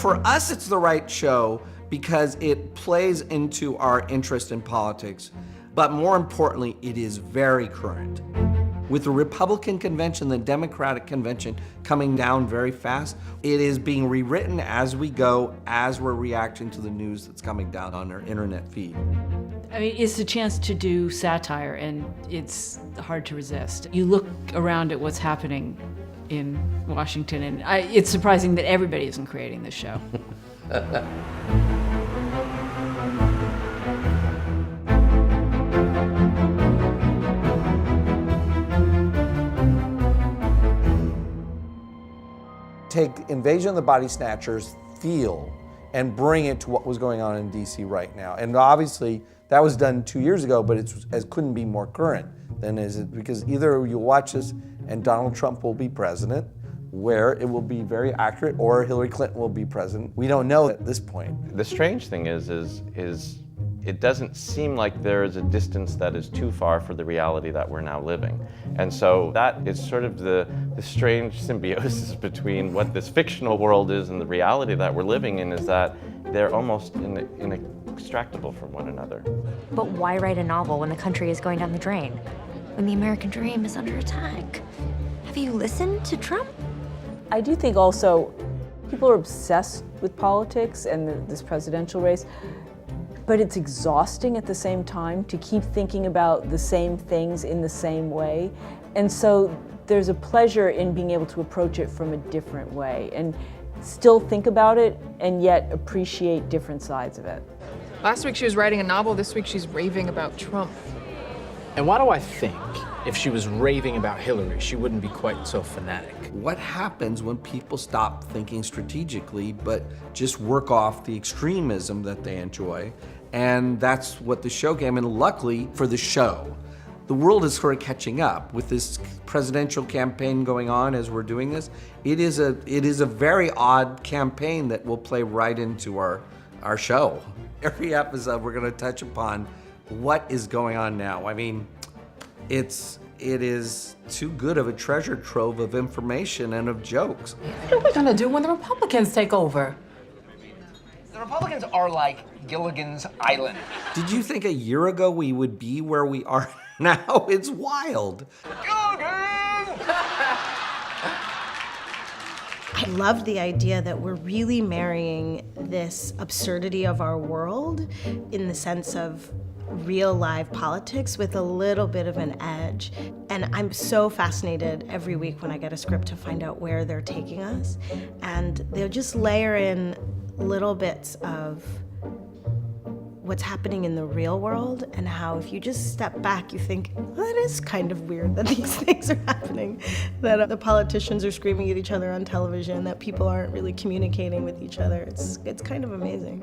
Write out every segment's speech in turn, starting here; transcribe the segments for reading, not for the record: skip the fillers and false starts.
for us, it's the right show because it plays into our interest in politics, but more importantly, it is very current. With the Republican convention, the Democratic convention coming down very fast, it is being rewritten as we go, as we're reacting to the news that's coming down on our internet feed. I mean, it's a chance to do satire, and it's hard to resist. You look around at what's happening in Washington, and it's surprising that everybody isn't creating this show. Take Invasion of the Body Snatchers feel and bring it to what was going on in DC right now. And obviously that was done 2 years ago, but it couldn't be more current than is it, because either you watch this and Donald Trump will be president, where it will be very accurate, or Hillary Clinton will be president. We don't know at this point. The strange thing is it doesn't seem like there is a distance that is too far for the reality that we're now living. And so that is sort of the strange symbiosis between what this fictional world is and the reality that we're living in, is that they're almost inextractable from one another. But why write a novel when the country is going down the drain? When the American dream is under attack? Have you listened to Trump? I do think also people are obsessed with politics and this presidential race, but it's exhausting at the same time to keep thinking about the same things in the same way. And so there's a pleasure in being able to approach it from a different way and still think about it and yet appreciate different sides of it. Last week she was writing a novel, this week she's raving about Trump. And why do I think if she was raving about Hillary, she wouldn't be quite so fanatic? What happens when people stop thinking strategically, but just work off the extremism that they enjoy? And that's what the show came. And luckily for the show, the world is sort of catching up with this presidential campaign going on as we're doing this. It is a very odd campaign that will play right into our show. Every episode we're going to touch upon what is going on now. I mean, it is too good of a treasure trove of information and of jokes. What are we going to do when the Republicans take over? The Republicans are like Gilligan's Island. Did you think a year ago we would be where we are now? It's wild. Gilligan! I love the idea that we're really marrying this absurdity of our world in the sense of real live politics with a little bit of an edge. And I'm so fascinated every week when I get a script to find out where they're taking us. And they'll just layer in little bits of what's happening in the real world, and how if you just step back, you think, well, that is kind of weird that these things are happening, that the politicians are screaming at each other on television, that people aren't really communicating with each other. It's kind of amazing.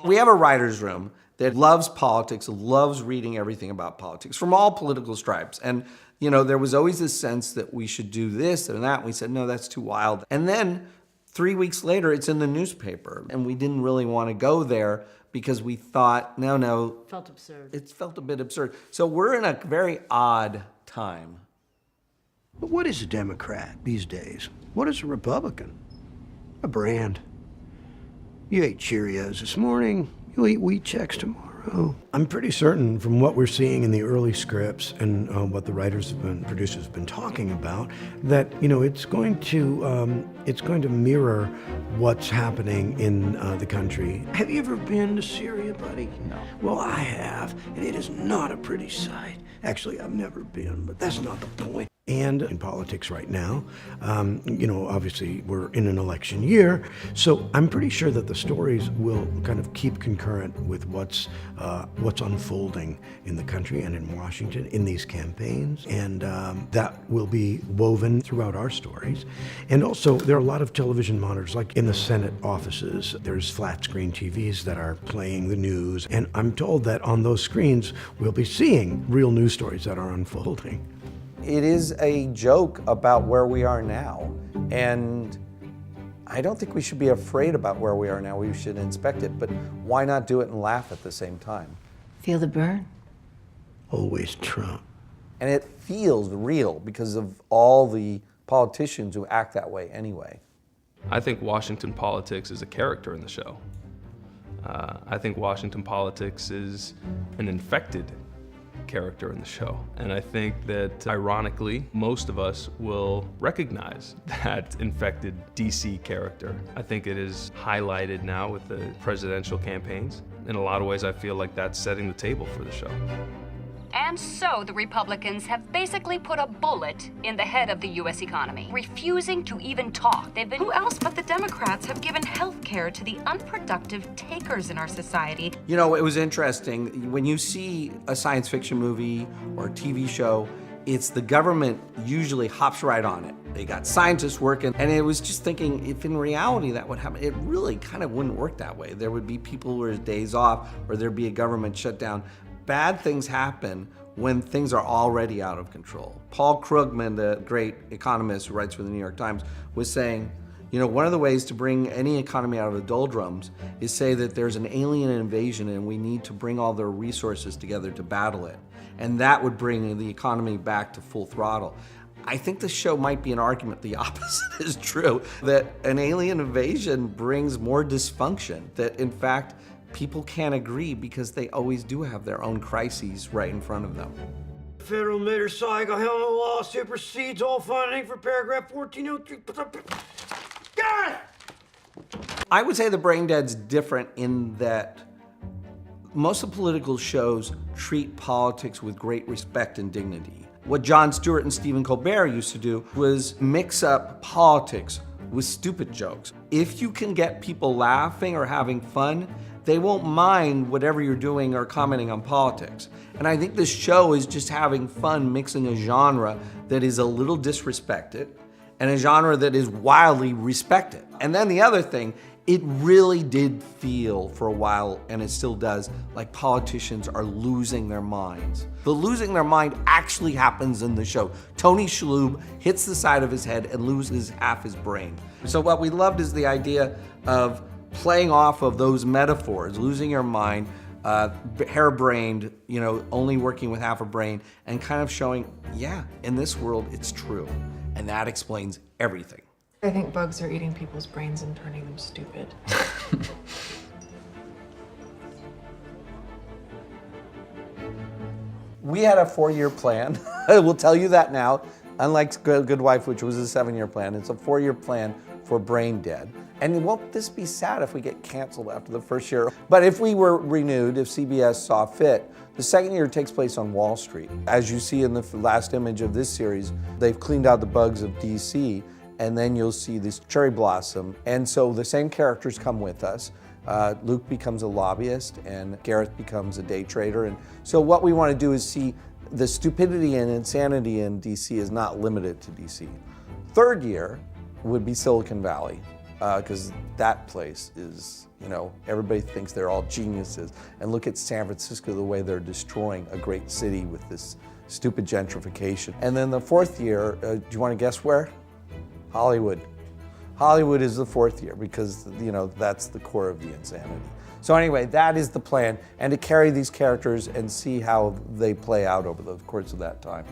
We have a writer's room that loves politics, loves reading everything about politics from all political stripes. And there was always this sense that we should do this and that. And we said, no, that's too wild. And then 3 weeks later, it's in the newspaper. And we didn't really want to go there because we thought, no. Felt absurd. It felt a bit absurd. So we're in a very odd time. But what is a Democrat these days? What is a Republican? A brand. You ate Cheerios this morning, you'll eat wheat checks tomorrow. I'm pretty certain from what we're seeing in the early scripts and what the producers have been talking about, that it's going to mirror what's happening in the country. Have you ever been to Syria, buddy? No. Well, I have, and it is not a pretty sight. Actually, I've never been, but that's not the point. And in politics right now, obviously we're in an election year, so I'm pretty sure that the stories will kind of keep concurrent with what's unfolding in the country and in Washington in these campaigns, and that will be woven throughout our stories. And also, there are a lot of television monitors, like in the Senate offices. There's flat screen TVs that are playing the news, and I'm told that on those screens we'll be seeing real news stories that are unfolding. It is a joke about where we are now, and I don't think we should be afraid about where we are now. We should inspect it, but why not do it and laugh at the same time? Feel the burn? Always Trump. And it feels real because of all the politicians who act that way anyway. I think Washington politics is a character in the show. I think Washington politics is an infected character in the show. And I think that, ironically, most of us will recognize that infected DC character. I think it is highlighted now with the presidential campaigns. In a lot of ways, I feel like that's setting the table for the show. And so the Republicans have basically put a bullet in the head of the U.S. economy, refusing to even talk. They've been... Who else but the Democrats have given health care to the unproductive takers in our society? You know, it was interesting. When you see a science fiction movie or a TV show, it's the government usually hops right on it. They got scientists working, and it was just thinking, if in reality that would happen, it really kind of wouldn't work that way. There would be people who are days off, or there'd be a government shutdown. Bad things happen when things are already out of control. Paul Krugman, the great economist who writes for the New York Times, was saying, you know, one of the ways to bring any economy out of the doldrums is say that there's an alien invasion and we need to bring all their resources together to battle it. And that would bring the economy back to full throttle. I think the show might be an argument the opposite is true, that an alien invasion brings more dysfunction, that in fact, people can't agree because they always do have their own crises right in front of them. Federal motorcycle helmet law supersedes all funding for paragraph 1403. Got it! I would say the Braindead's different in that most of the political shows treat politics with great respect and dignity. What Jon Stewart and Stephen Colbert used to do was mix up politics with stupid jokes. If you can get people laughing or having fun, they won't mind whatever you're doing or commenting on politics. And I think this show is just having fun mixing a genre that is a little disrespected and a genre that is wildly respected. And then the other thing, it really did feel for a while, and it still does, like politicians are losing their minds. The losing their mind actually happens in the show. Tony Shalhoub hits the side of his head and loses half his brain. So what we loved is the idea of playing off of those metaphors, losing your mind, harebrained, you know, only working with half a brain, and kind of showing, yeah, in this world, it's true. And that explains everything. I think bugs are eating people's brains and turning them stupid. We had a 4-year plan. I will tell you that now. Unlike Good Wife, which was a 7-year plan, it's a 4-year plan for Braindead. And won't this be sad if we get canceled after the first year? But if we were renewed, if CBS saw fit, the second year takes place on Wall Street. As you see in the last image of this series, they've cleaned out the bugs of DC, and then you'll see this cherry blossom. And so the same characters come with us. Luke becomes a lobbyist, and Gareth becomes a day trader. And so what we want to do is see the stupidity and insanity in DC is not limited to DC. Third year would be Silicon Valley, because that place is, you know, everybody thinks they're all geniuses. And look at San Francisco, the way they're destroying a great city with this stupid gentrification. And then the fourth year, do you want to guess where? Hollywood. Hollywood is the fourth year because, you know, that's the core of the insanity. So anyway, that is the plan, and to carry these characters and see how they play out over the course of that time.